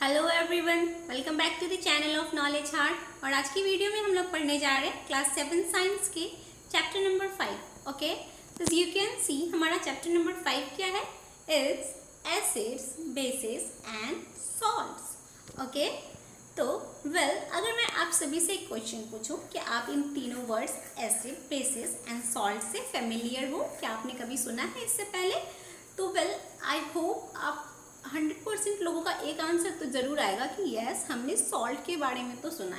Hello everyone, welcome back to the channel of knowledge heart. और आज की video में हम लोग पढ़ने जा रहे हैं क्लास 7 साइंस के चैप्टर नंबर 5। ओके, तो यू कैन सी हमारा चैप्टर नंबर 5 क्या है? It's acids, basis and salts. Okay, तो अगर मैं आप सभी से एक क्वेश्चन पूछूं कि आप इन तीनों words acid, basis and salt से फेमिलियर हो, क्या आपने कभी सुना है इससे पहले? तो आई होप आप 100% लोगों का एक आंसर तो जरूर आएगा कि यस, हमने सॉल्ट के बारे में तो सुना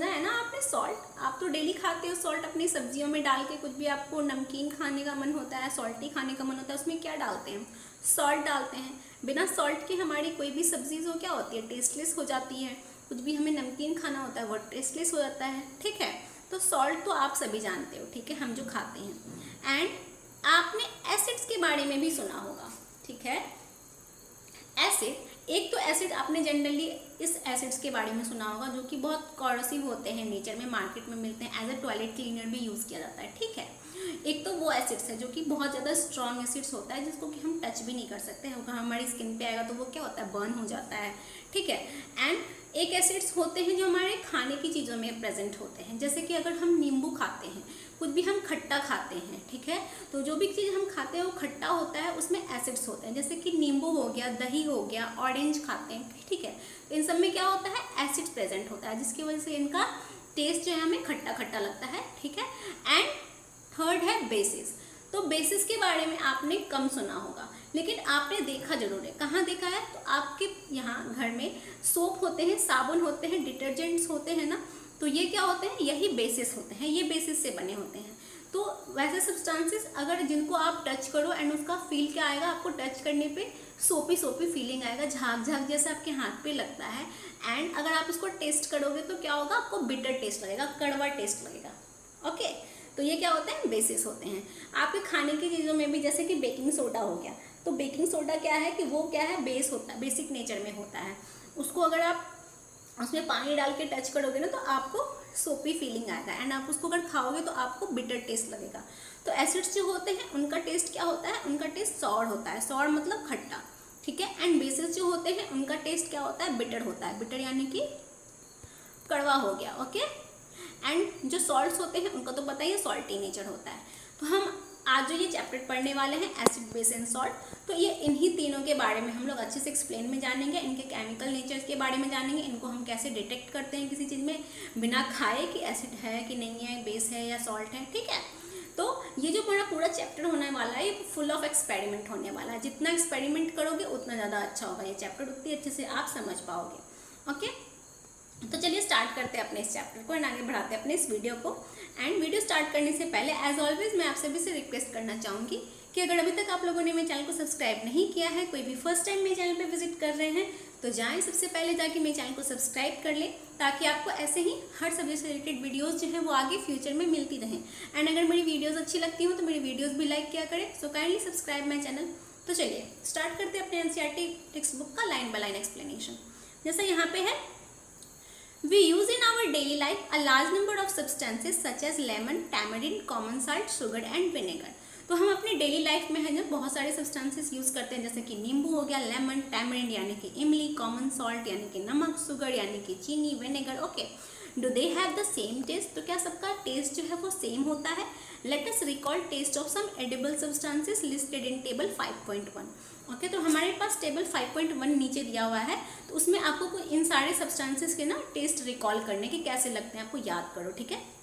है ना आपने। सॉल्ट आप तो डेली खाते हो, सॉल्ट अपनी सब्जियों में डाल के। कुछ भी आपको नमकीन खाने का मन होता है, सॉल्टी खाने का मन होता है, उसमें क्या डालते हैं? सॉल्ट डालते हैं। बिना सॉल्ट के हमारी कोई भी सब्जी जो क्या होती है, टेस्टलेस हो जाती है। कुछ भी हमें नमकीन खाना होता है वो टेस्टलेस हो जाता है, ठीक है। तो सॉल्ट तो आप सभी जानते हो, ठीक है, हम जो खाते हैं। एंड आपने एसिड्स के बारे में भी सुना होगा, ठीक है। एसिड, एक तो एसिड आपने जनरली इस एसिड्स के बारे में सुना होगा जो कि बहुत कॉरोसिव होते हैं नेचर में, मार्केट में मिलते हैं, एज अ टॉयलेट क्लीनर भी यूज़ किया जाता है, ठीक है। एक तो वो एसिड्स है जो कि बहुत ज़्यादा स्ट्रॉन्ग एसिड्स होता है, जिसको कि हम टच भी नहीं कर सकते हैं। अगर हमारी स्किन पे आएगा तो वो क्या होता है, बर्न हो जाता है, ठीक है। एंड एक एसिड्स होते हैं जो हमारे खाने की चीज़ों में प्रेजेंट होते हैं, जैसे कि अगर हम नींबू खाते हैं, कुछ भी हम खट्टा खाते हैं, ठीक है, तो जो भी चीज़ हम खाते हैं वो खट्टा होता है, उसमें एसिड्स होते हैं। जैसे कि नींबू हो गया, दही हो गया, ऑरेंज खाते हैं, ठीक है, तो इन सब में क्या होता है, एसिड्स प्रेजेंट होता है, जिसकी वजह से इनका टेस्ट जो है हमें खट्टा खट्टा लगता है, ठीक है। एंड थर्ड है बेसिस। तो बेसिस के बारे में आपने कम सुना होगा, लेकिन आपने देखा जरूर है। कहाँ देखा है? तो आपके यहाँ घर में सोप होते हैं, साबुन होते हैं, डिटर्जेंट्स होते हैं ना, तो ये क्या होते हैं, यही बेसिस होते हैं, ये बेसिस से बने होते हैं। तो वैसे सब्सटेंसेस अगर जिनको आप टच करो एंड उसका फील क्या आएगा, आपको टच करने पे सोपी सोपी फीलिंग आएगा, झाग झाग जैसा आपके हाथ पे लगता है। एंड अगर आप इसको टेस्ट करोगे तो क्या होगा, आपको बिटर टेस्ट लगेगा, कड़वा टेस्ट लगेगा। ओके, तो ये क्या होते हैं, बेसिस होते हैं। आपके खाने की चीज़ों में भी, जैसे कि बेकिंग सोडा हो गया, तो बेकिंग सोडा क्या है कि वो क्या है, बेस होता है, बेसिक नेचर में होता है। उसको अगर आप उसमें पानी डाल के टच करोगे ना तो आपको सोपी फीलिंग आएगा, एंड आप उसको अगर खाओगे तो आपको बिटर टेस्ट लगेगा। तो एसिड्स जो होते हैं उनका टेस्ट क्या होता है, उनका टेस्ट सॉर होता है, सॉर मतलब खट्टा, ठीक है। एंड बेसिस जो होते हैं उनका टेस्ट क्या होता है, बिटर होता है, बिटर यानी कि कड़वा हो गया, ओके। एंड जो सॉल्ट्स होते हैं उनका तो पता ही है, सॉल्टी नेचर होता है। तो हम आज जो ये चैप्टर पढ़ने वाले हैं, एसिड, बेस एंड सॉल्ट, तो ये इन्हीं तीनों के बारे में हम लोग अच्छे से एक्सप्लेन में जानेंगे, इनके केमिकल नेचर के बारे में जानेंगे, इनको हम कैसे डिटेक्ट करते हैं किसी चीज़ में बिना खाए कि एसिड है कि नहीं है, बेस है या सॉल्ट है, ठीक है। तो ये जो पूरा चैप्टर होने वाला है, ये फुल ऑफ एक्सपेरिमेंट होने वाला है। जितना एक्सपेरिमेंट करोगे उतना ज़्यादा अच्छा होगा ये चैप्टर, उतनी अच्छे से आप समझ पाओगे, ओके। तो चलिए स्टार्ट करते हैं अपने इस चैप्टर को एंड आगे बढ़ाते हैं अपने इस वीडियो को। एंड वीडियो स्टार्ट करने से पहले एज ऑलवेज मैं आप सभी से रिक्वेस्ट करना चाहूँगी कि अगर अभी तक आप लोगों ने मेरे चैनल को सब्सक्राइब नहीं किया है, कोई भी फर्स्ट टाइम मेरे चैनल पे विजिट कर रहे हैं, तो जाएं सबसे पहले जाके मेरे चैनल को सब्सक्राइब कर लें, ताकि आपको ऐसे ही हर सब्जेक्ट से रिलेटेड वीडियोस जो हैं वो आगे फ्यूचर में मिलती रहें। एंड अगर मेरी वीडियोज़ अच्छी लगती हो तो मेरी वीडियोज़ भी लाइक किया करें। So kindly subscribe my channel. तो चलिए स्टार्ट करते हैं अपने एनसीईआरटी टेक्स्ट बुक का लाइन बाय लाइन एक्सप्लेनेशन। जैसा यहाँ पे है, we use in our daily life a large number of substances such as lemon, tamarind, common salt, sugar and vinegar। तो हम अपने डेली लाइफ में है ना बहुत सारे सब्सटेंसेस यूज़ करते हैं, जैसे कि नींबू हो गया, लेमन, टैमरिंड यानी कि इमली, कॉमन सॉल्ट यानी कि नमक, शुगर यानी कि चीनी, vinegar, okay. Do they have the same taste? तो क्या सबका टेस्ट जो है वो सेम होता है? Let us recall taste of some edible substances listed in table 5.1। Okay, तो हमारे पास टेबल 5.1 नीचे दिया हुआ है, तो उसमें आपको इन सारे सब्सटेंसेस के ना टेस्ट रिकॉल करने के कैसे लगते हैं आपको याद करो, ठीक है।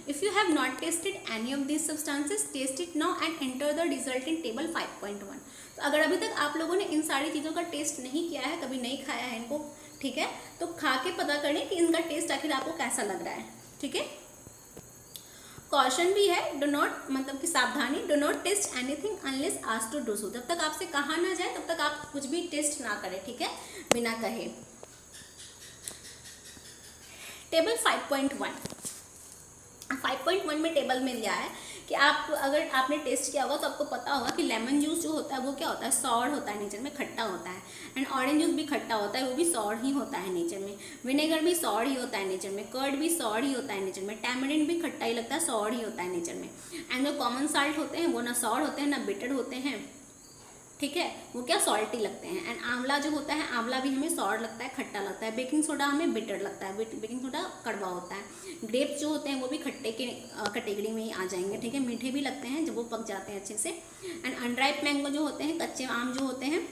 If you have not tasted any of these substances, taste it now and enter the result in table 5.1। तो अगर अभी तक आप लोगों ने इन सारी चीज़ों का टेस्ट नहीं किया है, कभी नहीं खाया है इनको, ठीक है, तो खा के पता करें कि इनका टेस्ट आखिर आपको कैसा लग रहा है, ठीक है। कॉशन भी है, डो नॉट मतलब कि सावधानी, do not taste anything unless asked to do so. जब तक आपसे कहा ना जाए तब तक आप कुछ भी टेस्ट ना करें, ठीक है, बिना कहे। टेबल 5.1 में टेबल में दिया है कि आप अगर आपने टेस्ट किया होगा तो आपको पता होगा कि लेमन जूस जो होता है वो क्या होता है, सॉर होता है नेचर में, खट्टा होता है। एंड ऑरेंज जूस भी खट्टा होता है, वो भी सॉर ही होता है नेचर में। विनेगर भी सॉर ही होता है नेचर में। कर्ड भी सॉर ही होता है नेचर में। टैमरिंड भी खट्टा ही लगता है, सॉर ही होता है नेचर में। एंड जो कॉमन साल्ट होते हैं वो ना सॉर होते हैं ना बिटर होते हैं, ठीक है, वो क्या सॉल्टी लगते हैं। एंड आंवला जो होता है, आंवला भी हमें सॉर लगता है, खट्टा लगता है। बेकिंग सोडा हमें बिटर लगता है, बेकिंग सोडा कड़वा होता है। ग्रेप्स जो होते हैं वो भी खट्टे के कैटेगरी में ही आ जाएंगे, ठीक है, मीठे भी लगते हैं जब वो पक जाते हैं अच्छे से। एंड अनराइप मैंगो जो होते हैं, कच्चे आम जो होते हैं,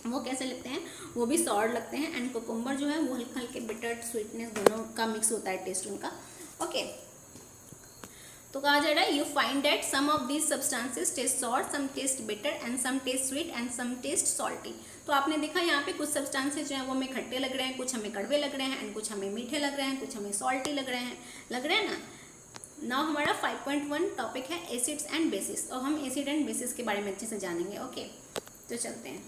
वो कैसे लगते हैं, वो भी सॉर लगते हैं। एंड कोकुम्बर जो है वो हल्के हल्के बिटर स्वीटनेस दोनों का मिक्स होता है टेस्ट उनका। ओके, तो कहा जा रहा है you find that some of these substances taste sour, some taste bitter and some taste sweet and some taste salty. तो आपने देखा यहाँ पे कुछ सब्सटेंसेस जो है वो हमें खट्टे लग रहे हैं, कुछ हमें कड़वे लग रहे हैं, एंड कुछ हमें मीठे लग रहे हैं, कुछ हमें सॉल्टी लग रहे हैं ना। नाउ हमारा 5.1 टॉपिक है एसिड्स एंड बेसिस। और हम एसिड एंड बेसिस के बारे में अच्छे से जानेंगे। ओके, तो चलते हैं।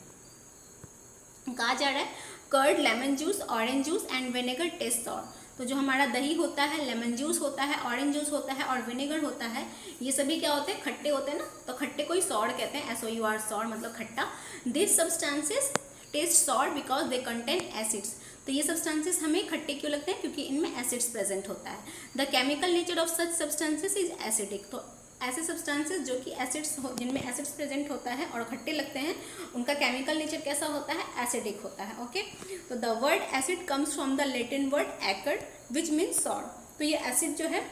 कहा जा रहा है curd, lemon juice, orange juice and vinegar taste sour. तो जो हमारा दही होता है, लेमन जूस होता है, ऑरेंज जूस होता है और विनेगर होता है, ये सभी क्या होते हैं, खट्टे होते हैं ना। तो खट्टे को ही सॉर कहते हैं, SOUR सॉर मतलब खट्टा। This substances taste sour because they contain acids. तो ये सब्सटेंसेस हमें खट्टे क्यों लगते हैं, क्योंकि इनमें एसिड्स प्रेजेंट होता है। The chemical nature of such substances is acidic. तो ऐसे सब्सटेंसेस जो कि एसिड्स जिनमें एसिड्स प्रेजेंट होता है और खट्टे लगते हैं, उनका केमिकल नेचर कैसा होता है, एसिडिक होता है। ओके, तो the word acid comes from the Latin word acid which means sour. तो ये एसिड जो है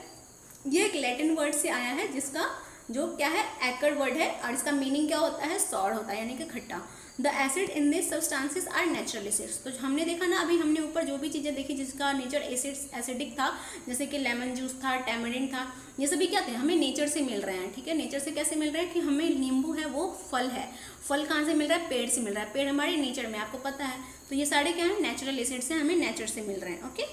ये एक लैटिन वर्ड से आया है जिसका जो क्या है, एक्ड वर्ड है, और इसका मीनिंग क्या होता है, सॉर होता है, यानी कि खट्टा। The acid in this substances are natural acids. तो हमने देखा ना, अभी हमने ऊपर जो भी चीज़ें देखी जिसका नेचर एसिडिक था, जैसे कि लेमन जूस था, टैमरिंड था, ये सभी क्या थे, हमें नेचर से मिल रहे हैं। ठीक है, नेचर से कैसे मिल रहे हैं कि हमें नींबू है वो फल है, फल कहाँ से मिल रहा है, पेड़ से मिल रहा है, पेड़ हमारे नेचर में, आपको पता है। तो ये सारे क्या है, नेचुरल एसिड्स हैं, हमें नेचर से मिल रहे हैं। Okay,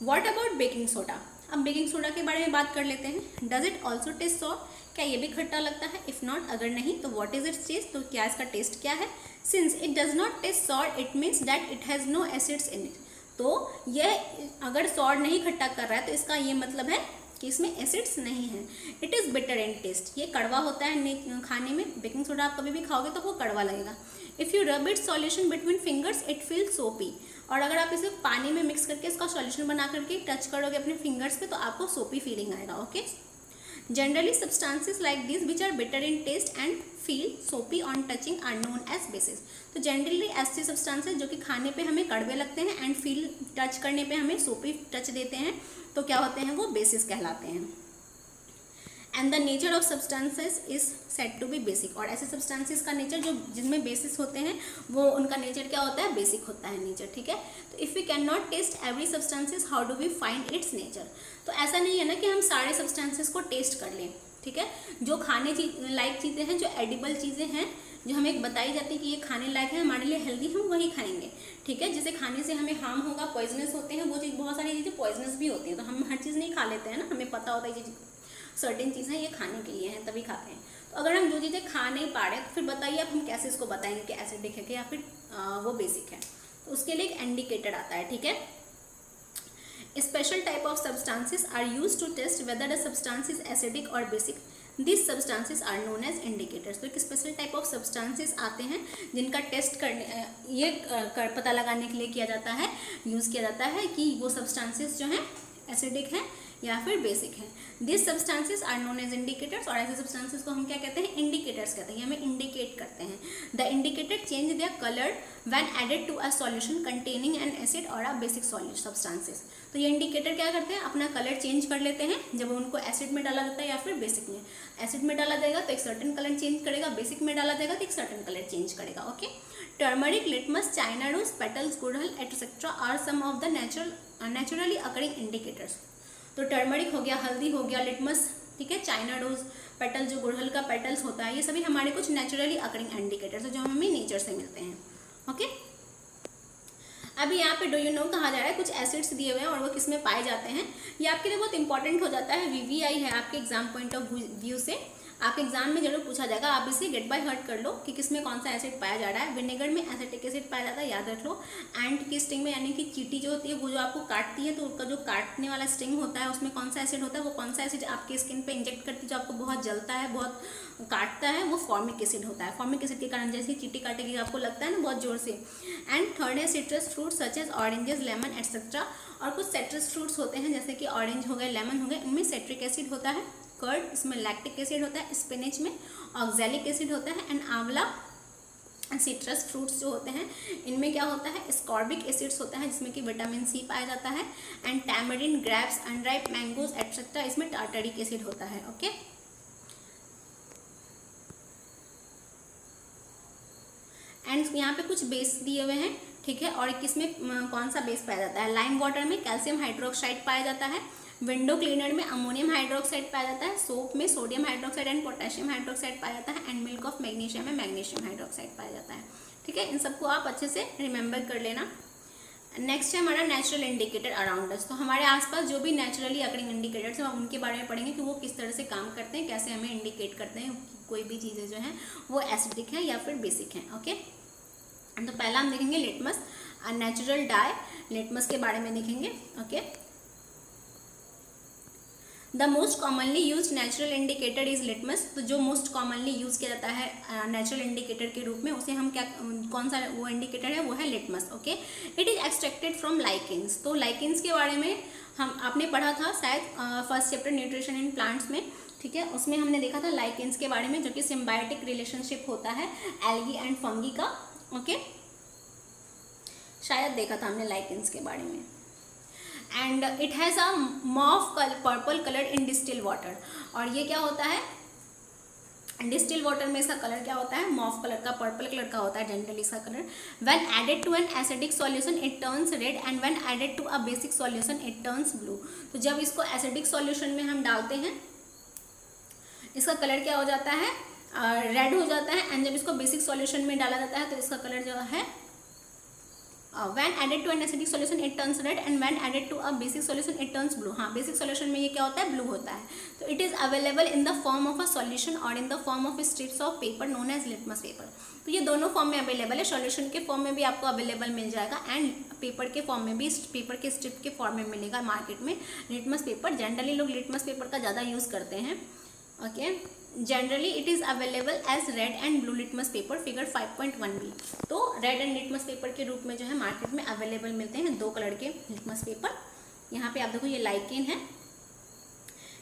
what about baking soda. अब बेकिंग सोडा के बारे में बात कर लेते हैं। Does it also taste sour, क्या ये भी खट्टा लगता है। इफ नॉट, अगर नहीं तो व्हाट इज इट्स टेस्ट, तो क्या इसका टेस्ट क्या है। Since it does not taste sour it means that it has no acids in it. तो ये अगर सॉर नहीं खट्टा कर रहा है तो इसका ये मतलब है कि इसमें एसिड्स नहीं है। It is bitter in taste, ये कड़वा होता है खाने में। बेकिंग सोडा आप कभी भी खाओगे तो वो कड़वा लगेगा। If you rub it solution between fingers it feel सोपी। और अगर आप इसे पानी में मिक्स करके इसका सॉल्यूशन बना करके टच करोगे अपने फिंगर्स पे तो आपको सोपी फीलिंग आएगा। Okay, generally substances like this which are bitter in taste and feel soapy on touching are known as bases. तो जनरली ऐसे सब्सटेंसेस जो कि खाने पे हमें कड़वे लगते हैं एंड फील टच करने पे हमें सोपी टच देते हैं, तो क्या होते हैं, वो बेसिस कहलाते हैं। And the nature of substances is said to be basic. और ऐसे सब्सटेंसेस का नेचर जो जिनमें बेसिस होते हैं वो उनका नेचर क्या होता है, बेसिक होता है नेचर। ठीक है, तो if we can not taste every substances how do we find its nature. तो ऐसा नहीं है ना कि हम सारे सब्सटेंसेस को टेस्ट कर लें। ठीक है, जो खाने लायक चीज़ें हैं, जो एडिबल चीज़ें हैं, जो हमें बताई जाती है कि ये खाने लायक है, हमारे लिए हेल्दी, हम वही खाएंगे। ठीक है, जिसे खाने से हमें हार्म होगा, पॉइजनस होते हैं, वो चीज़, बहुत सारी चीज़ें पॉइजनस भी होती हैं। तो हम हर चीज़ नहीं खा लेते हैं ना, हमें पता होता है ये सर्टेन चीज़ें ये खाने के लिए हैं तभी खाते हैं। तो अगर हम जो चीज़ें खा नहीं पा रहे तो फिर बताइए अब हम कैसे इसको बताएंगे कि एसिडिक है कि या फिर वो बेसिक है। तो उसके लिए एक इंडिकेटर आता है। ठीक है, special type of substances are use to test whether the substance is acidic और basic. This substances are known as indicators. तो एक स्पेशल टाइप ऑफ सब्सटेंसेस आते हैं जिनका टेस्ट करने ये पता लगाने के लिए किया जाता है, यूज़ किया जाता है कि वो सब्सटेंसेस जो हैं एसिडिक हैं या फिर बेसिक है। This substances are known as indicators. और ऐसे सब्सटेंसेस को हम क्या कहते हैं, इंडिकेटर्स कहते हैं, ये हमें इंडिकेट करते हैं। The indicator change their colour when added to a solution containing an acid और अ बेसिक सब्सटेंसेस। तो ये इंडिकेटर क्या करते हैं, अपना कलर चेंज कर लेते हैं जब उनको एसिड में डाला जाता है या फिर बेसिक में। एसिड में डाला जाएगा तो एक सर्टेन कलर चेंज करेगा, बेसिक में डाला जाएगा तो एक सर्टेन कलर चेंज करेगा। Okay, turmeric, litmus, China rose, petals, गुड़हल etcetera are some of the naturally occurring indicators. तो टर्मरिक हो गया, हल्दी हो गया, लिटमस, ठीक है, चाइना रोज, पेटल जो गुड़हल का पेटल्स होता है, ये सभी हमारे कुछ नेचुरली अकरिंग इंडिकेटर्स हैं जो हमें नेचर से मिलते हैं। ओके, अभी यहाँ पे डू यू नो कहा जा रहा है, कुछ एसिड्स दिए हुए हैं और वो किस में पाए जाते हैं। ये आपके लिए बहुत इंपॉर्टेंट हो जाता है, VVI है आपके एग्जाम पॉइंट ऑफ व्यू से, आपके एग्जाम में जरूर पूछा जाएगा। आप इसे गेट बाय हार्ट कर लो कि किसमें कौन सा एसिड पाया जा रहा है। विनेगर में एसिटिक एसिड पाया जाता है, याद रख लो। एंट की स्टिंग में, यानी कि चींटी जो होती है वो जो आपको काटती है तो उसका जो काटने वाला स्टिंग होता है उसमें कौन सा एसिड होता है, वो कौन सा एसिड आपके स्किन पे इंजेक्ट करती है जो आपको बहुत जलता है, बहुत काटता है, वो फॉर्मिक एसिड होता है। फॉर्मिक एसिड के कारण जैसे चींटी काटेगी आपको लगता है ना बहुत जोर से। एंड थर्ड है citrus fruit such as oranges, lemon etcetera. और कुछ सिट्रस फ्रूट्स होते हैं जैसे कि ऑरेंज हो गए, लेमन हो गए, उनमें सिट्रिक एसिड होता है। कर्ड, इसमें लैक्टिक एसिड होता है, स्पिनच में ऑक्सैलिक एसिड होता है, एंड आंवला सिट्रस फ्रूट्स जो होते हैं इनमें क्या होता है, स्कॉर्बिक एसिड्स होता है जिसमें कि विटामिन सी पाया जाता है, and tamarind, grapes, unripe mangoes etcetera इसमें टार्टरिक एसिड होता है। ओके, एंड यहाँ पे कुछ बेस दिए हुए हैं, ठीक है, और किसमें कौन सा बेस पाया जाता है, लाइम वाटर में कैल्शियम हाइड्रोक्साइड पाया जाता है, विंडो क्लीनर में अमोनियम हाइड्रोक्साइड पाया जाता है, सोप में sodium hydroxide and potassium hydroxide पाया जाता है, एंड मिल्क ऑफ मैग्नीशियम में मैग्नीशियम हाइड्रोक्साइड पाया जाता है। ठीक है, इन सबको आप अच्छे से रिमेंबर कर लेना। नेक्स्ट है हमारा नेचुरल इंडिकेटर अराउंड अस। तो हमारे आसपास जो भी नेचुरली अकरिंग इंडिकेटर्स हैं उनके बारे में पढ़ेंगे कि वो किस तरह से काम करते हैं, कैसे हमें इंडिकेट करते हैं कोई भी चीज़ें जो हैं वो एसिडिक है या फिर बेसिक हैं। ओके, तो पहला हम देखेंगे लिटमस, नेचुरल डाई, लिटमस के बारे में देखेंगे। Okay, the most commonly use natural indicator is litmus. तो जो मोस्ट कॉमनली यूज किया जाता है नेचुरल इंडिकेटर के रूप में उसे हम क्या, कौन सा वो इंडिकेटर है, वो है litmus. Okay, it is extracted from lichens. तो लाइकेंस के बारे में हम आपने पढ़ा था शायद first chapter nutrition in plants में, ठीक है, उसमें हमने देखा था लाइकेंस के बारे में, जो कि सिम्बायोटिक रिलेशनशिप होता है एल्गी एंड फंगी का। ओके, शायद देखा था हमने लाइकेंस के बारे में। And it has a mauve purple colour in distilled water. और ये क्या होता है, डिस्टिल वाटर में इसका कलर क्या होता है, मॉफ कलर का, पर्पल कलर का होता है जनरली इसका colour. When added to an acidic solution it turns red, and when added to a basic solution it turns blue. तो जब इसको एसिडिक सॉल्यूशन में हम डालते हैं इसका कलर क्या हो जाता है, रेड हो जाता है, एंड जब इसको बेसिक सॉल्यूशन में डाला जाता है तो इसका कलर जो है when added to an acidic solution it turns red, and when added to a basic solution it turns blue। हाँ, बेसिक सॉल्यूशन में ये क्या होता है, ब्लू होता है। तो it is available in the form of a solution और in the form of strips of paper known as litmus paper. तो ये दोनों फॉर्म में अवेलेबल है, सॉल्यूशन के फॉर्म में भी आपको अवेलेबल मिल जाएगा एंड पेपर के फॉर्म में भी, पेपर के स्ट्रिप के फॉर्म में मिलेगा मार्केट में लिटमस पेपर। जनरली लोग लिटमस पेपर का ज़्यादा यूज़ करते हैं। Okay, generally it is available as red and blue litmus paper, figure 5.1b। तो रेड एंड लिटमस पेपर के रूप में जो है मार्केट में अवेलेबल मिलते हैं दो कलर के लिटमस पेपर। यहाँ पे आप देखो ये लाइकेन है,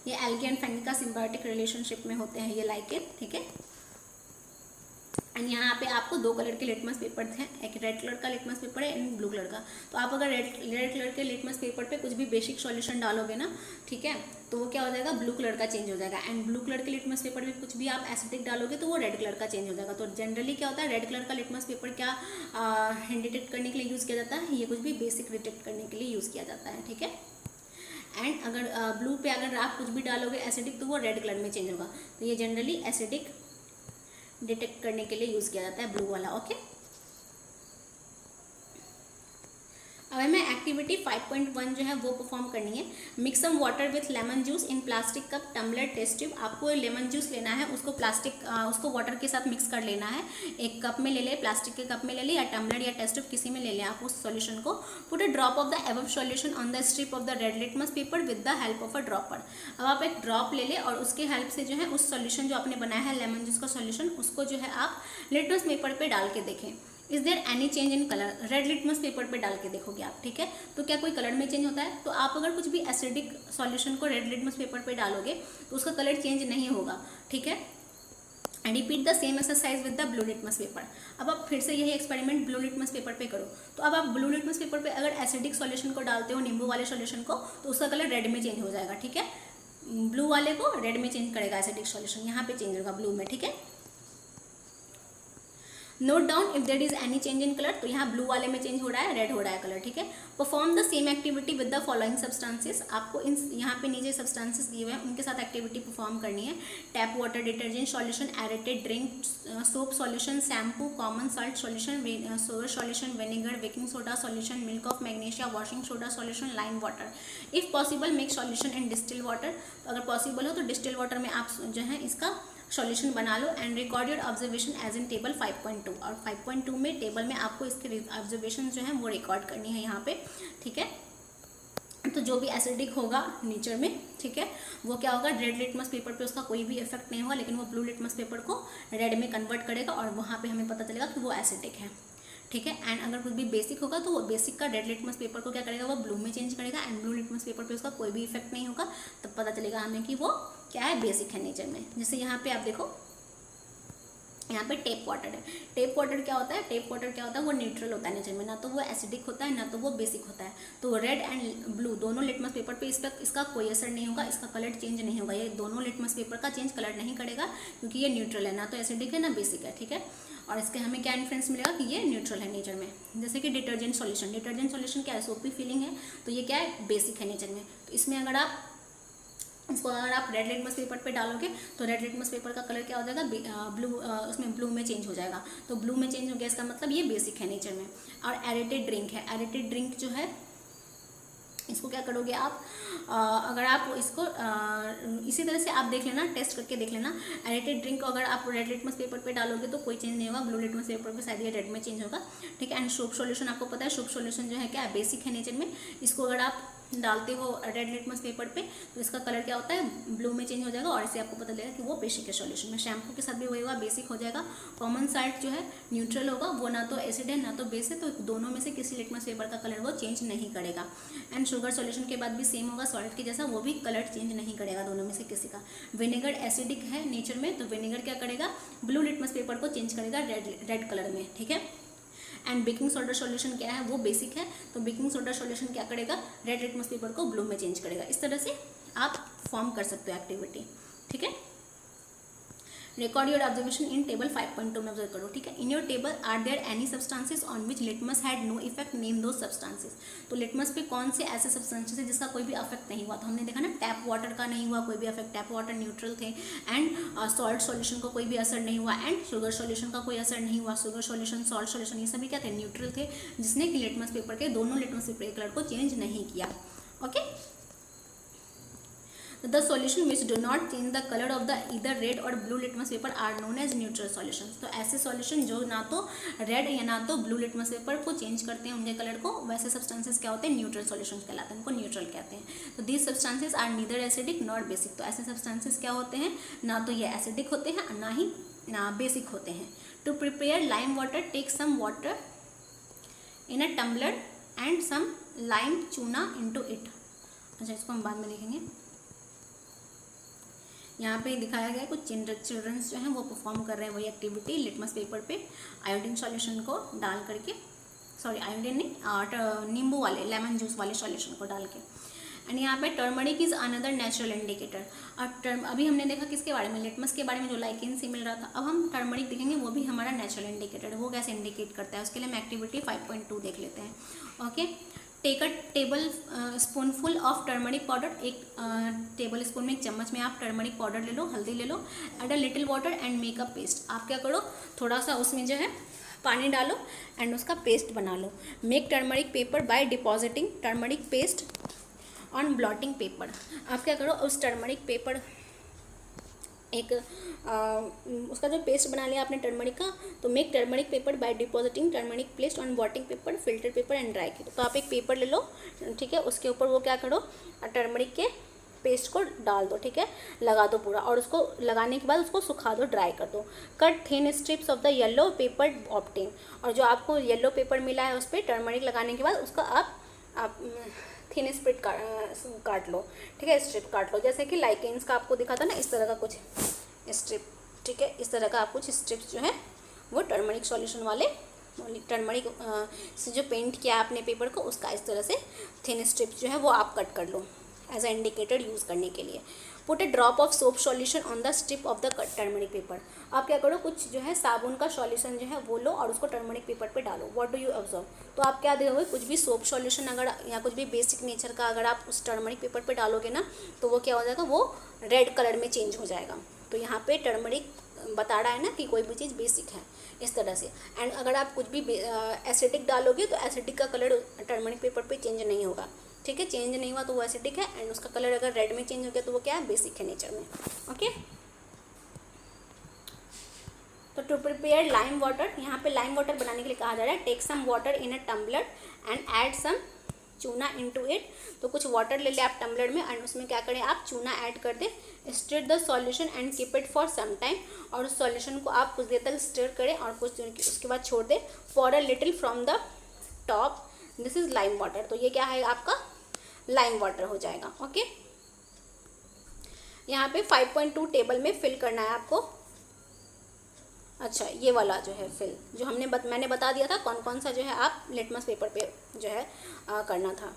ये एल्गी एंड फंगी का सिम्बायोटिक रिलेशनशिप में होते हैं ये लाइकेन, ठीक है। एंड यहाँ पे आपको दो कलर के लिटमस पेपर हैं, एक रेड कलर का लिटमस पेपर है एंड ब्लू कलर का। तो आप अगर रेड कलर के लिटमस पेपर पे कुछ भी बेसिक सॉल्यूशन डालोगे ना, ठीक है, तो वो क्या हो जाएगा, ब्लू कलर का चेंज हो जाएगा। एंड ब्लू कलर के लिटमस पेपर पे कुछ भी आप एसिडिक डालोगे तो वो रेड कलर का चेंज हो जाएगा। तो जनरली क्या होता है, रेड कलर का लिटमस पेपर क्या डिटेक्ट करने के लिए यूज़ किया जाता है, ये कुछ भी बेसिक डिटेक्ट करने के लिए यूज़ किया जाता है, ठीक है। एंड अगर ब्लू पे अगर आप कुछ भी डालोगे एसिडिक तो वो रेड कलर में चेंज होगा। तो ये जनरली एसिडिक डिटेक्ट करने के लिए यूज़ किया जाता है ब्लू वाला। ओके, अब हमें एक्टिविटी 5.1 जो है वो परफॉर्म करनी है। Mix some water with lemon juice in plastic cup tumbler test tube. आपको लेमन जूस लेना है, उसको उसको वाटर के साथ मिक्स कर लेना है। एक कप में ले ले, प्लास्टिक के कप में ले ले या टम्बलर या टेस्ट ट्यूब किसी में ले लें आप उस सॉल्यूशन को। Put a drop of the above solution on the strip of the red litmus paper with the help of a dropper. अब आप एक ड्रॉप ले लें और उसके हेल्प से जो है उस सॉल्यूशन जो आपने बनाया है लेमन जूस का सॉल्यूशन, उसको जो है आप लिटमस पेपर पर डाल के देखें। Is there any change in colour. Red litmus paper पे डाल के देखोगे आप, ठीक है, तो क्या कोई कलर में चेंज होता है। तो आप अगर कुछ भी एसिडिक सॉल्यूशन को रेड लिटमस पेपर पे डालोगे तो उसका कलर चेंज नहीं होगा, ठीक है। And repeat the same exercise with the blue litmus paper. अब आप फिर से यही एक्सपेरिमेंट ब्लू लिटमस पेपर पे करो। तो अब आप ब्लू लिटमस पेपर पे अगर एसिडिक सॉल्यूशन को डालते हो, नींबू वाले सॉल्यूशन को, तो उसका कलर रेड में चेंज हो जाएगा, ठीक है। ब्लू वाले को रेड में चेंज करेगा एसिडिक सॉल्यूशन, यहाँ पे चेंज होगा ब्लू में, ठीक है। Note down if there is any change in colour. तो यहाँ ब्लू वाले में चेंज हो रहा है, रेड हो रहा है कलर, ठीक है। Perform the same activity with the following substances. आपको इन यहाँ पे नीचे सब्सटेंसेस दिए हुए हैं, उनके साथ एक्टिविटी परफॉर्म करनी है। Tap water, detergent solution, aerated drink, soap solution, shampoo, common salt solution, soda solution, vinegar, baking soda solution, milk of magnesia, washing soda solution, lime water. If possible make solution in distilled water. अगर possible हो तो distil water में आप जो है इसका solution बना लो। And record your observation as in table 5.2। और 5.2 में टेबल में आपको इसके ऑब्जर्वेशन जो है वो रिकॉर्ड करनी है यहाँ पे, ठीक है। तो जो भी एसिडिक होगा नेचर में, ठीक है, वो क्या होगा, रेड लिटमस पेपर पे उसका कोई भी इफेक्ट नहीं होगा, लेकिन वो ब्लू लिटमस पेपर को रेड में कन्वर्ट करेगा और वहाँ पे हमें पता चलेगा कि वो एसिडिक है, ठीक है। एंड अगर कुछ भी बेसिक होगा तो वो बेसिक का रेड लिटमस पेपर को क्या करेगा, वो ब्लू में चेंज करेगा। एंड ब्लू लिटमस पेपर पे उसका कोई भी इफेक्ट नहीं होगा, तब पता चलेगा हमें कि वो क्या है, बेसिक है नेचर में। जैसे यहाँ पे आप देखो, यहाँ पे टेप वाटर है। टेप वाटर क्या होता है, टेप वाटर क्या होता है, वो न्यूट्रल होता है नेचर में, ना तो वो एसिडिक होता है ना तो वो बेसिक होता है। तो रेड एंड ब्लू दोनों लिटमस पेपर पे इसका कोई असर नहीं होगा, इसका कलर चेंज नहीं होगा। ये दोनों लिटमस पेपर का चेंज कलर नहीं करेगा, क्योंकि ये न्यूट्रल है, ना तो एसिडिक है ना बेसिक है, ठीक है। और इसके हमें क्या इन्फ्लुएंस मिलेगा कि ये न्यूट्रल है नेचर में। जैसे कि डिटर्जेंट सॉल्यूशन, डिटर्जेंट सॉल्यूशन क्या है, सोपी फीलिंग है, तो ये क्या है, बेसिक है नेचर में। तो इसमें अगर आप इसको अगर आप रेड लिटमस पेपर पे डालोगे तो रेड लिटमस पेपर का कलर क्या हो जाएगा, ब्लू, उसमें ब्लू में चेंज हो जाएगा। तो ब्लू में चेंज हो गया, इसका मतलब ये बेसिक है नेचर में। और एरेटेड ड्रिंक है, एरेटेड ड्रिंक जो है इसको क्या करोगे आप, अगर आप इसको इसी तरह से आप देख लेना, टेस्ट करके देख लेना। एरेटेड ड्रिंक को अगर आप रेड लिटमस पेपर पे डालोगे तो कोई चेंज नहीं होगा, ब्लू लिटमस पेपर पे शायद ये रेड में चेंज होगा, ठीक है। एंड सोप सॉल्यूशन आपको पता है, सोप सॉल्यूशन जो है क्या है, बेसिक है नेचर में। इसको अगर आप डालते हो रेड लिटमस पेपर पे तो इसका कलर क्या होता है, ब्लू में चेंज हो जाएगा, और इससे आपको पता लगेगा कि वो बेसिक है सॉल्यूशन में। शैम्पू के साथ भी वही होगा, बेसिक हो जाएगा। कॉमन साल्ट जो है न्यूट्रल होगा, वो ना तो एसिड है ना तो बेस है, तो दोनों में से किसी लिटमस पेपर का कलर वो चेंज नहीं करेगा। एंड शुगर सॉल्यूशन के बाद भी सेम होगा, सॉल्ट के जैसा, वो भी कलर चेंज नहीं करेगा दोनों में से किसी का। विनेगर एसिडिक है नेचर में, तो विनेगर क्या करेगा, ब्लू लिटमस पेपर को चेंज करेगा रेड कलर में, ठीक है। एंड बेकिंग सोडा सॉल्यूशन क्या है, वो बेसिक है, तो बेकिंग सोडा सॉल्यूशन क्या करेगा, रेड लिटमस पेपर को ब्लू में चेंज करेगा। इस तरह से आप फॉर्म कर सकते हो एक्टिविटी, ठीक है। Record your observation in table 5.2 में ऑब्जर्व करो, ठीक है। In your table are there any substances on which litmus had no effect, name दो सब्सटेंसेस। तो लिटमस पे कौन से ऐसे सब्सटेंसेस है जिसका कोई भी अफेक्ट नहीं हुआ, तो हमने देखा ना, टैप वाटर का नहीं हुआ कोई भी अफेक्ट, टैप वाटर न्यूट्रल थे। एंड सॉल्ट सॉल्यूशन का कोई भी असर नहीं हुआ, एंड शुगर सॉल्यूशन का कोई असर नहीं हुआ। शुगर सॉल्यूशन, सॉल्ट सॉल्यूशन, ये सभी क्या थे, न्यूट्रल थे, जिसने कि लिटमस पेपर के दोनों लिटमस पेपर के कलर को चेंज नहीं किया, okay. The solution which do not change the color of the either red or blue litmus paper are known as neutral solutions। तो ऐसे सॉल्यूशन जो ना तो रेड या ना तो ब्लू लिटमस पेपर को चेंज करते हैं उनके कलर को, वैसे सब्सटेंसेस क्या होते हैं, न्यूट्रल सॉल्यूशंस कहलाते हैं, उनको न्यूट्रल कहते हैं। तो these substances are neither acidic not basic. तो ऐसे सब्सटेंसेस क्या होते हैं, ना तो ये एसिडिक होते हैं और ना ही बेसिक होते हैं। To prepare lime water, take some water in a tumbler and some lime चूना इनटू इट। अच्छा, इसको हम बाद में देखेंगे। यहाँ पे दिखाया गया है कुछ चिल्ड्रंस जो हैं वो परफॉर्म कर रहे हैं वही एक्टिविटी लिटमस पेपर पे आयोडीन सॉल्यूशन को डाल करके, सॉरी आयोडीन नहीं, नींबू वाले, लेमन जूस वाले सॉल्यूशन को डाल के। एंड यहाँ पे turmeric is another natural indicator. और अभी हमने देखा किसके बारे में, लिटमस के बारे में जो लाइकेन से मिल रहा था। अब हम टर्मरिक देखेंगे, वो भी हमारा नेचुरल इंडिकेटर है, वो कैसे इंडिकेट करता है, उसके लिए हम एक्टिविटी 5.2 देख लेते हैं, okay. Take a tablespoonful of turmeric powder, एक टेबल स्पून में, एक चम्मच में आप टर्मरिक पाउडर ले लो, हल्दी ले लो। Add a little water and make a paste. आप क्या करो, थोड़ा सा उसमें जो है पानी डालो एंड उसका पेस्ट बना लो। Make turmeric paper by depositing turmeric paste on blotting paper. आप क्या करो, उस टर्मरिक पेपर एक उसका जो पेस्ट बना लिया आपने टर्मरिक का, तो make turmeric paper by depositing turmeric paste on blotting paper, filter paper and dry की। तो आप एक पेपर ले लो, ठीक है, उसके ऊपर वो क्या करो, टर्मरिक के पेस्ट को डाल दो, ठीक है, लगा दो पूरा, और उसको लगाने के बाद उसको सुखा दो, ड्राई कर दो। Cut thin strips of the yellow paper obtained. और जो आपको येलो पेपर मिला है उस पर टर्मरिक लगाने के बाद उसका आप थिन स्ट्रिप काट लो, ठीक है, स्ट्रिप काट लो, जैसे कि लाइकेन्स का आपको दिखा था ना, इस तरह का कुछ स्ट्रिप, ठीक है, इस तरह का आप कुछ स्ट्रिप्स जो है वो टर्मरिक सॉल्यूशन वाले, टर्मरिक से जो पेंट किया आपने पेपर को उसका इस तरह से थिन स्ट्रिप्स जो है वो आप कट कर लो एज अ इंडिकेटर यूज़ करने के लिए। Put A drop of soap solution on the strip of the turmeric paper. आप क्या करो, कुछ जो है साबुन का सॉल्यूशन जो है वो लो और उसको टर्मरिक पेपर पे डालो। व्हाट डू यू ऑब्जर्व, तो आप क्या देखोगे, कुछ भी सोप सॉल्यूशन अगर या कुछ भी बेसिक नेचर का अगर आप उस टर्मरिक पेपर पे डालोगे ना, तो वो क्या हो जाएगा, वो रेड कलर में चेंज हो जाएगा। तो यहाँ पे टर्मरिक बता रहा है ना कि कोई भी चीज़ बेसिक है, इस तरह से। एंड अगर आप कुछ भी एसिडिक डालोगे तो एसिडिक का कलर टर्मरिक पेपर पे चेंज नहीं होगा, ठीक है, चेंज नहीं हुआ तो वो एसिडिक है, एंड उसका कलर अगर रेड में चेंज हो गया तो वो क्या है, बेसिक है नेचर में, ओके। तो टू प्रिपेयर लाइम वाटर, यहाँ पे लाइम वाटर बनाने के लिए कहा जा रहा है, take some water in a tumbler and add some chuna into it. तो कुछ वाटर ले ले आप टम्बलर में एंड उसमें क्या करें, आप चूना ऐड कर दे। Stir the solution and keep it for some time. और उस सॉल्यूशन को आप कुछ देर तक स्टिर करें और कुछ उसके बाद छोड़ दें। For a little from the top, this is lime water. तो ये क्या है, आपका लाइम वाटर हो जाएगा, ओके। यहाँ पे 5.2 टेबल में फिल करना है आपको। अच्छा, ये वाला जो है फिल जो मैंने बता दिया था कौन कौन सा जो है आप लिटमस पेपर पे जो है करना था।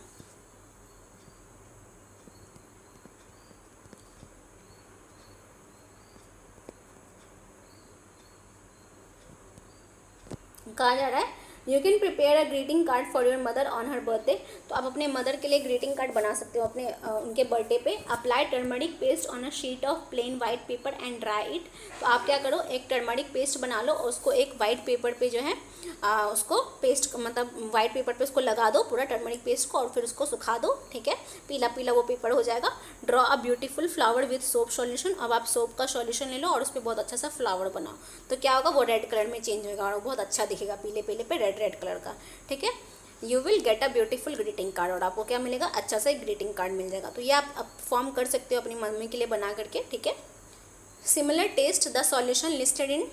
कहा जा रहा है you can prepare a greeting card for your mother on her birthday. तो आप अपने मदर के लिए ग्रीटिंग कार्ड बना सकते हो अपने उनके बर्थडे पे। Apply turmeric paste on a sheet of plain white paper and dry it. तो आप क्या करो, एक टर्मरिक पेस्ट बना लो और उसको एक वाइट पेपर पे जो है उसको पेस्ट मतलब वाइट पेपर पे उसको लगा दो पूरा टर्मरिक पेस्ट को, और फिर उसको सुखा दो। ठीक है, पीला पीला वो पेपर हो जाएगा। Draw a beautiful flower with soap solution. अब आप सोप का सॉल्यूशन ले लो और उस पर बहुत अच्छा सा फ्लावर बनाओ। तो क्या होगा, वो रेड कलर में चेंज होगा और बहुत अच्छा दिखेगा पीले पीले पे रेड कलर का। ठीक है, you will get a beautiful greeting card. और आपको क्या मिलेगा, अच्छा सा एक ग्रीटिंग कार्ड मिल जाएगा। तो ये आप फॉर्म कर सकते हो अपनी मम्मी के लिए बना करके। ठीक है, similar test the solution listed in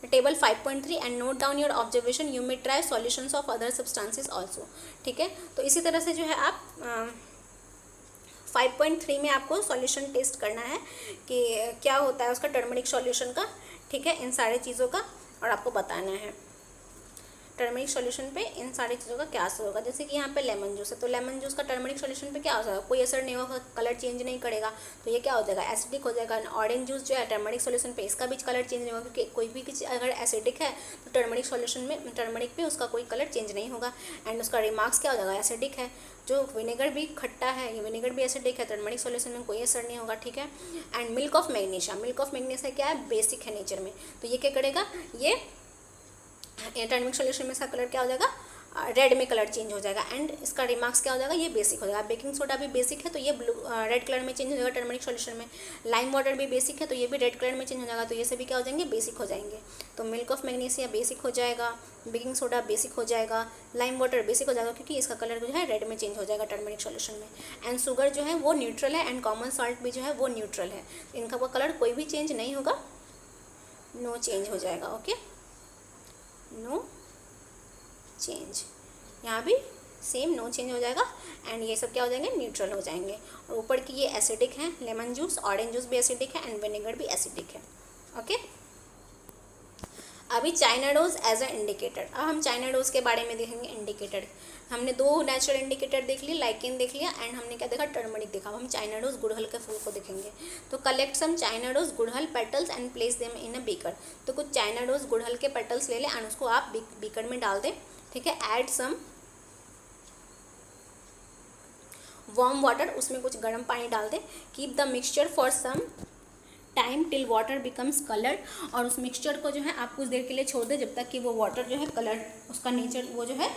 table 5.3 and note down your observation. You may try solutions of other substances also. ठीक है, तो इसी तरह से जो है आप 5.3 में आपको सॉल्यूशन टेस्ट करना है कि क्या होता है उसका टर्मरिक सॉल्यूशन का। ठीक है, इन सारी चीज़ों का और आपको बताना है टर्मरिक सॉल्यूशन पे इन सारी चीज़ों का क्या असर होगा। जैसे कि यहाँ पे लेमन जूस है, तो लेमन जूस का टर्मरिक सॉल्यूशन पे क्या असर होगा, कोई असर नहीं होगा, कलर चेंज नहीं करेगा। तो ये क्या हो जाएगा, एसिडिक हो जाएगा। ऑरेंज जूस जो है टर्मरिक सॉल्यूशन पे, इसका भी कलर चेंज नहीं होगा, क्योंकि कोई भी अगर एसिडिक है तो टर्मरिक सॉल्यूशन में टर्मरिक पे उसका कोई कलर चेंज नहीं होगा। एंड उसका रिमार्क्स क्या हो जाएगा, एसिडिक है। जो विनेगर भी खट्टा है, ये विनेगर भी एसिडिक है, टर्मरिक सॉल्यूशन में कोई असर नहीं होगा। ठीक है, एंड मिल्क ऑफ मैग्नीशिया क्या है, बेसिक है नेचर में। तो ये क्या करेगा, ये टर्मरिक सॉल्यूशन में इसका कलर क्या हो जाएगा, रेड में कलर चेंज हो जाएगा। एंड इसका रिमार्क्स क्या हो जाएगा, ये बेसिक हो जाएगा। बेकिंग सोडा भी बेसिक है तो ये ब्लू रेड कलर में चेंज हो जाएगा टर्मरिक सॉल्यूशन में। लाइम वाटर भी बेसिक है तो ये भी रेड कलर में चेंज हो जाएगा। तो ये सभी क्या हो जाएंगे, बेसिक हो जाएंगे। तो मिल्क ऑफ मैग्नीशिया बेसिक हो जाएगा, बेकिंग सोडा बेसिक हो जाएगा, लाइम वाटर बेसिक हो जाएगा, क्योंकि इसका कलर जो है रेड में चेंज हो जाएगा टर्मरिक सॉल्यूशन में। एंड शुगर जो है वो न्यूट्रल है, एंड कॉमन सॉल्ट भी जो है वो न्यूट्रल है। इनका वो कलर कोई भी चेंज नहीं होगा, नो चेंज हो जाएगा। ओके, नो चेंज, यहाँ भी सेम नो चेंज हो जाएगा। एंड ये सब क्या हो जाएंगे, न्यूट्रल हो जाएंगे। और ऊपर की ये एसिडिक है, लेमन जूस, ऑरेंज जूस भी एसिडिक है, एंड विनेगर भी एसिडिक है। ओके, अभी China rose as a indicator. अब हम चाइना डोज के बारे में देखेंगे। इंडिकेटर हमने दो नेचुरल इंडिकेटर देख लिए, लाइकेन देख लिया, एंड हमने क्या देखा, टर्मरिक देखा। अब हम चाइना डोज गुड़हल के फूल को देखेंगे। तो कलेक्ट सम चाइना डोज गुड़हल petals and place them in a beaker. तो कुछ चाइना डोज गुड़हल के पेटल्स ले लें एंड उसको आप बीकर में डाल दें। ठीक है, ऐड सम वार्म वाटर, उसमें कुछ गर्म पानी डाल दें। Keep the mixture for some time till water becomes coloured. और उस मिक्सचर को जो है आप कुछ देर के लिए छोड़ दें जब तक कि वो वाटर जो है कलर, उसका नेचर वो जो है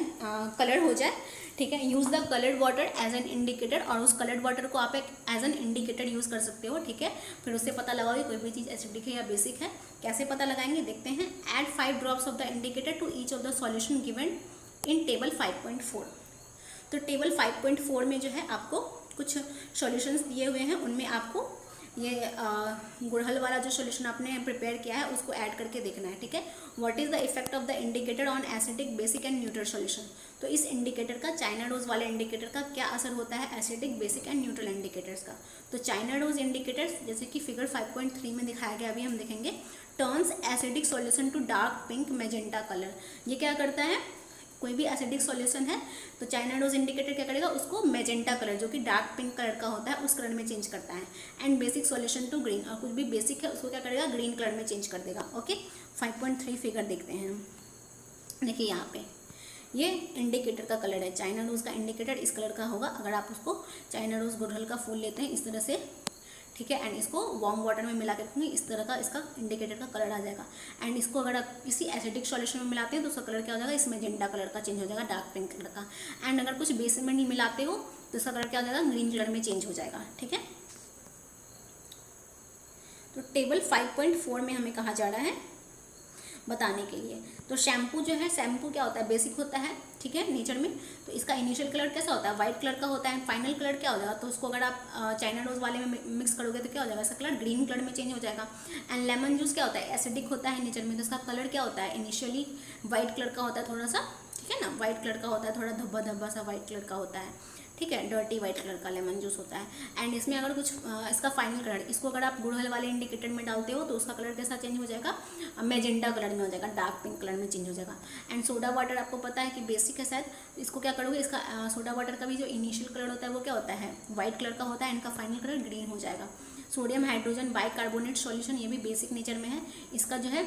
कलर हो जाए। ठीक है, use the coloured water as an indicator. और उस कलर्ड वाटर को आप एक एज एन इंडिकेटर यूज़ कर सकते हो। ठीक है, फिर उससे पता लगाओगे कोई भी चीज़ एसिडिक है या बेसिक है। कैसे पता लगाएंगे देखते हैं। Add 5 drops of the indicator to each of the solution given in table 5.4। तो टेबल 5.4 में जो है आपको कुछ सॉल्यूशंस दिए हुए हैं, उनमें आपको ये गुड़हल वाला जो सॉल्यूशन आपने प्रिपेयर किया है उसको ऐड करके देखना है। ठीक है, what is the effect of the indicator on acidic, basic and neutral solution. तो इस इंडिकेटर का, चाइना डोज वाले इंडिकेटर का क्या असर होता है acidic, basic and neutral indicators का। तो चाइना डोज इंडिकेटर्स जैसे कि फिगर 5.3 में दिखाया गया, अभी हम देखेंगे, turns acidic solution to dark pink magenta colour. ये क्या करता है, कोई भी एसिडिक सॉल्यूशन है तो चाइना डोज इंडिकेटर क्या करेगा, उसको मैजेंटा कलर जो कि डार्क पिंक कलर का होता है उस कलर में चेंज करता है। And basic solution to green, और कुछ भी बेसिक है उसको क्या करेगा, ग्रीन कलर में चेंज कर देगा। ओके, 5.3 फिगर देखते हैं हम। देखिए यहाँ पे ये इंडिकेटर का कलर है, चाइना डोज का इंडिकेटर इस कलर का होगा अगर आप उसको चाइना डोज गुड़हल का फूल लेते हैं इस तरह से। ठीक है, एंड इसको वार्म वाटर में मिला के रखेंगे, इस तरह का इसका इंडिकेटर का कलर आ जाएगा। एंड इसको अगर आप किसी एसिडिक सॉल्यूशन में मिलाते हैं तो उसका कलर क्या हो जाएगा, इस मैजेंटा कलर का चेंज हो जाएगा, डार्क पिंक कलर का। एंड अगर कुछ बेस में नहीं मिलाते हो तो इसका कलर क्या हो जाएगा, ग्रीन कलर में चेंज हो जाएगा। ठीक है, तो टेबल 5.4 में हमें कहा जा रहा है बताने के लिए। तो शैम्पू जो है, शैम्पू क्या होता है, बेसिक होता है। ठीक है, नेचर में तो इसका इनिशियल कलर कैसा होता है, वाइट कलर का होता है। फाइनल कलर क्या हो जाएगा, तो उसको अगर आप चाइना डोज वाले में मिक्स करोगे तो क्या हो जाएगा, इसका कलर ग्रीन कलर में चेंज हो जाएगा। एंड लेमन जूस क्या होता है, एसिडिक होता है नेचर में, तो इसका कलर क्या होता है, इनिशियली वाइट कलर का होता है थोड़ा सा। ठीक है ना, वाइट कलर का होता है, थोड़ा धब्बा धब्बा सा वाइट कलर का होता है। ठीक है, डर्टी वाइट कलर का लेमन जूस होता है। एंड इसमें अगर कुछ इसका फाइनल कलर, इसको अगर आप गुड़हल वाले इंडिकेटर में डालते हो तो उसका कलर कैसा चेंज हो जाएगा, मैजेंटा कलर में हो जाएगा, डार्क पिंक कलर में चेंज हो जाएगा। एंड सोडा वाटर आपको पता है कि बेसिक है शायद, इसको क्या करोगे, इसका सोडा वाटर का भी जो इनिशियल कलर होता है वो क्या होता है, वाइट कलर का होता है, इनका फाइनल कलर ग्रीन हो जाएगा। सोडियम हाइड्रोजन बाइकार्बोनेट सॉल्यूशन, ये भी बेसिक नेचर में है, इसका जो है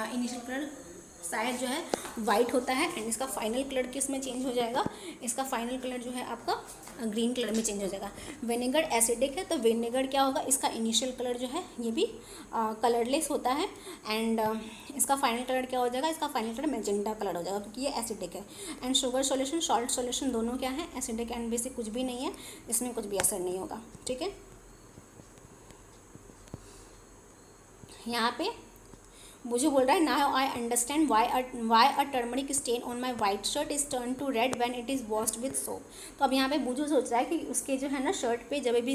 इनिशियल कलर शायद जो है वाइट होता है एंड इसका फाइनल कलर किस में चेंज हो जाएगा, इसका फाइनल कलर जो है आपका ग्रीन कलर में चेंज हो जाएगा। विनेगर एसिडिक है तो विनेगर क्या होगा, इसका इनिशियल कलर जो है ये भी कलरलेस होता है एंड इसका फाइनल कलर क्या हो जाएगा, इसका फाइनल कलर मैजेंटा कलर हो जाएगा क्योंकि ये एसिडिक है। And sugar solution salt solution दोनों क्या है, एसिडिक एंड बेसिक कुछ भी नहीं है, इसमें कुछ भी असर नहीं होगा। ठीक है, यहाँ पे मुझे बोल रहा है now I understand why a turmeric stain on my white shirt is turn to red when it is washed with soap. तो अब यहाँ पे बुजू सोच रहा है कि उसके जो है ना शर्ट पे जब भी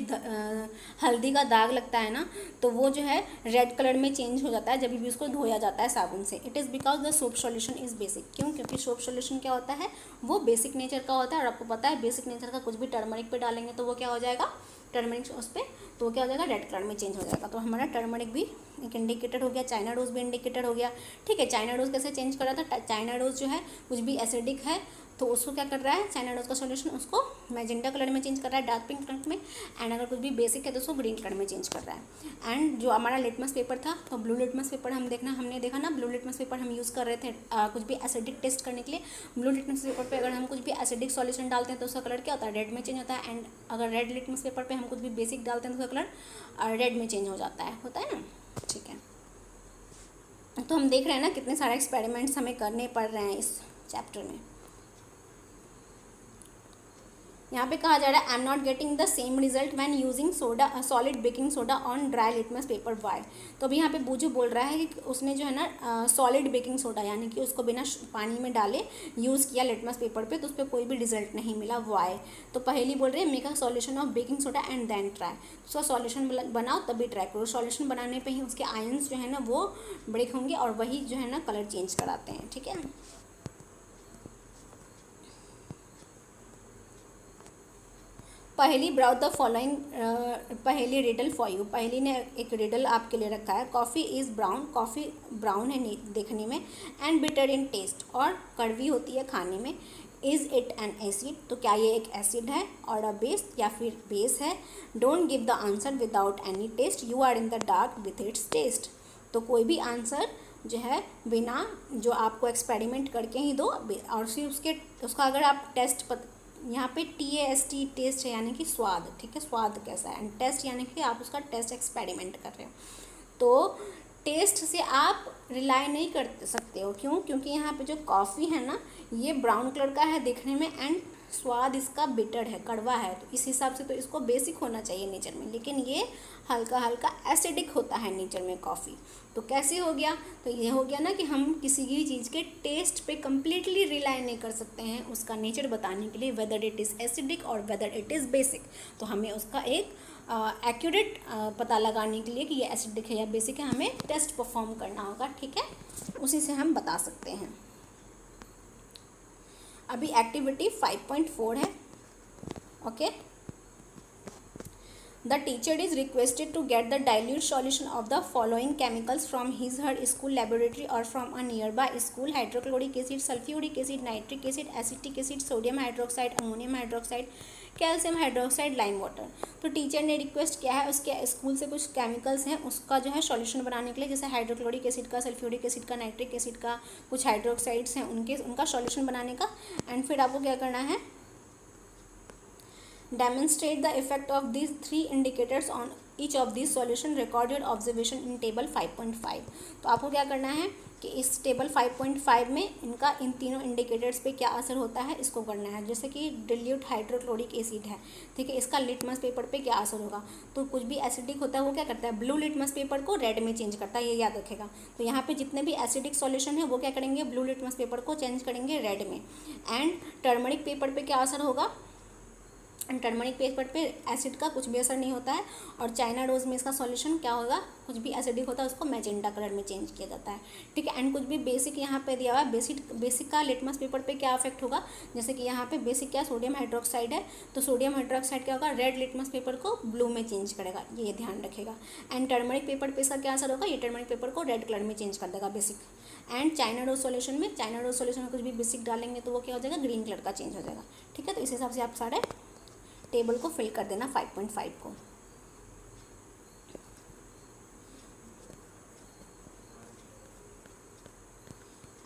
हल्दी का दाग लगता है ना तो वो जो है रेड कलर में चेंज हो जाता है जब भी उसको धोया जाता है साबुन से। It is because the soap solution is basic. क्यों? क्योंकि सोप सॉल्यूशन क्या होता है, वो बेसिक नेचर का होता है और आपको पता है बेसिक नेचर का कुछ भी टर्मरिक पे डालेंगे तो वो क्या हो जाएगा, टर्मरिक उस पर तो क्या हो जाएगा, रेड कलर में चेंज हो जाएगा। तो हमारा टर्मरिक भी एक इंडिकेटर हो गया, चाइना डोज भी इंडिकेटर हो गया। ठीक है, चाइना डोज कैसे चेंज कर रहा था, चाइना डोज जो है कुछ भी एसिडिक है तो उसको क्या कर रहा है, चाइना डोज का सॉल्यूशन उसको मैजेंटा कलर में चेंज कर रहा है, डार्क पिंक कलर में। एंड अगर कुछ भी बेसिक है तो उसको ग्रीन कलर में चेंज कर रहा है। एंड जो हमारा लिटमस पेपर था तो ब्लू लिटमस पेपर हमने देखा ना, ब्लू लिटमस पेपर हम यूज़ कर रहे थे कुछ भी एसिडिक टेस्ट करने के लिए। ब्लू लिटमस पेपर पे अगर हम कुछ भी एसिडिक सॉल्यूशन डालते हैं तो उसका कलर क्या होता है, रेड में चेंज होता है। एंड अगर रेड लिटमस पेपर पे हम कुछ भी बेसिक डालते हैं तो उसका कलर रेड में चेंज हो जाता है, होता है ना। ठीक है, तो हम देख रहे हैं ना कितने सारे एक्सपेरिमेंट्स हमें करने पड़ रहे हैं इस चैप्टर में। यहाँ पे कहा जा रहा है I am not getting the same result when using soda solid baking soda on dry litmus paper why. तो अभी यहाँ पे बूजू बोल रहा है कि उसने जो है ना सॉलिड बेकिंग सोडा यानी कि उसको बिना पानी में डाले यूज़ किया लिटमस पेपर पे तो उस पर कोई भी रिजल्ट नहीं मिला, वाई। तो पहली बोल रहे हैं make a solution of baking soda and then try. उसका सॉल्यूशन बनाओ तभी ट्राई करो। सॉल्यूशन बनाने पर ही उसके आयंस जो है ना वो ब्रेक होंगे और वही जो है ना कलर चेंज कराते हैं। ठीक है, पहली ब्राउट द फॉलोइंग पहली रिडल फॉर यू। पहली ने एक रिडल आपके लिए रखा है। Coffee is brown, coffee brown है देखने में, एंड बिटर इन टेस्ट और कड़वी होती है खाने में। इज़ इट एन एसिड, तो क्या ये एक एसिड है और अ बेस या फिर बेस है। Don't give the answer without any test, you are in the dark with its test. तो कोई भी आंसर जो है बिना जो आपको एक्सपेरिमेंट करके ही दो और फिर उसका अगर आप टेस्ट यहाँ पे TAST टेस्ट है यानी कि स्वाद। ठीक है, स्वाद कैसा है, एंड टेस्ट यानी कि आप उसका टेस्ट एक्सपेरिमेंट कर रहे हो। तो टेस्ट से आप रिलाई नहीं कर सकते हो। क्यों? क्योंकि यहाँ पे जो कॉफ़ी है ना ये ब्राउन कलर का है देखने में एंड स्वाद इसका बिटर है, कड़वा है। तो इस हिसाब से तो इसको बेसिक होना चाहिए नेचर में, लेकिन ये हल्का हल्का एसिडिक होता है नेचर में कॉफ़ी। तो कैसे हो गया? तो ये हो गया ना कि हम किसी भी चीज़ के टेस्ट पे कम्प्लीटली रिलाई नहीं कर सकते हैं उसका नेचर बताने के लिए, वेदर इट इज़ एसिडिक और वेदर इट इज़ बेसिक। तो हमें उसका एक एक्यूरेट पता लगाने के लिए कि ये एसिडिक है या बेसिक है हमें टेस्ट परफॉर्म करना होगा। ठीक है, उसी से हम बता सकते हैं। अभी एक्टिविटी 5.4 है। Okay, the teacher is requested to get the dilute solution of the following chemicals from his her school laboratory और from a nearby school. Hydrochloric acid, sulphuric acid, nitric acid, acetic acid, sodium hydroxide, ammonium hydroxide, calcium hydroxide, lime water. तो teacher ने request किया है उसके school से कुछ chemicals हैं उसका जो है सॉल्यूशन बनाने के लिए, जैसे हाइड्रोक्लोरिक एसिड का, सल्फ्यूरिक एसिड का, नाइट्रिक एसिड का, कुछ हाइड्रोक्साइड्स हैं उनका सॉल्यूशन बनाने का। एंड फिर आपको क्या करना है, demonstrate the effect of these three indicators on each of these solution recorded observation in table 5.5। तो आपको क्या करना है कि इस टेबल 5.5 में इनका इन तीनों इंडिकेटर्स पे क्या असर होता है इसको करना है। जैसे कि डिल्यूट हाइड्रोक्लोरिक एसिड है, ठीक है, इसका लिटमस पेपर पे क्या असर होगा। तो कुछ भी एसिडिक होता है वो क्या करता है, ब्लू लिटमस पेपर को रेड में चेंज करता है, ये याद रखेगा। तो यहाँ पे जितने भी एसिडिक सॉल्यूशन है वो क्या करेंगे, ब्लू लिटमस पेपर को चेंज करेंगे रेड में। एंड टर्मरिक पेपर पे क्या असर होगा, एंड टर्मरिक पेपर पे एसिड का कुछ भी असर नहीं होता है। और चाइना डोज में इसका सॉल्यूशन क्या होगा, कुछ भी एसिडिक होता है उसको मैजेंटा कलर में चेंज किया जाता है, ठीक है। एंड कुछ भी बेसिक यहाँ पे दिया हुआ है, बेसिक का लिटमस पेपर पे क्या इफेक्ट होगा, जैसे कि यहाँ पे बेसिक क्या सोडियम हाइड्रोक्साइड है, तो सोडियम हाइड्रोक्साइड क्या होगा, रेड लिटमस पेपर को ब्लू में चेंज करेगा, ये ध्यान रखेगा। एंड टर्मरिक पेपर पे इसका क्या असर होगा, ये टर्मरिक पेपर को रेड कलर में चेंज कर देगा basic. And China dose solution में कुछ भी बेसिक डालेंगे तो वो क्या हो जाएगा, ग्रीन कलर का चेंज हो जाएगा, ठीक है। तो इस हिसाब से आप सारे टेबल को फिल कर देना 5.5 को।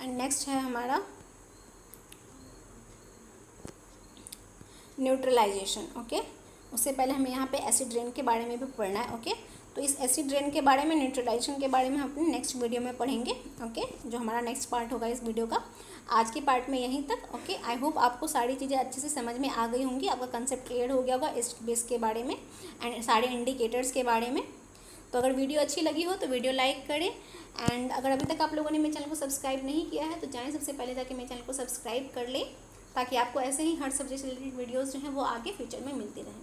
एंड नेक्स्ट है हमारा न्यूट्रलाइजेशन, ओके। उससे पहले हमें यहाँ पे एसिड रेन के बारे में भी पढ़ना है, ओके। तो इस एसिड रेन के बारे में, न्यूट्रलाइजेशन के बारे में हम अपने नेक्स्ट वीडियो में पढ़ेंगे, ओके, जो हमारा नेक्स्ट पार्ट होगा इस वीडियो का। आज के पार्ट में यहीं तक, ओके। आई होप आपको सारी चीज़ें अच्छे से समझ में आ गई होंगी, आपका कंसेप्ट क्लियर हो गया होगा एसिड बेस के बारे में एंड सारे इंडिकेटर्स के बारे में। तो अगर वीडियो अच्छी लगी हो तो वीडियो लाइक करें। एंड अगर अभी तक आप लोगों ने मेरे चैनल को सब्सक्राइब नहीं किया है तो जाएँ सबसे पहले जाके मेरे चैनल को सब्सक्राइब कर लें, ताकि आपको ऐसे ही हर सब्जेक्ट से रिलेटेड वीडियोज़ जो हैं वो आगे फ्यूचर में मिलती रहें,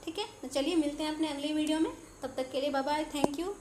ठीक है। तो चलिए मिलते हैं अपने अगले वीडियो में, तब तक के लिए बाय बाय, थैंक यू।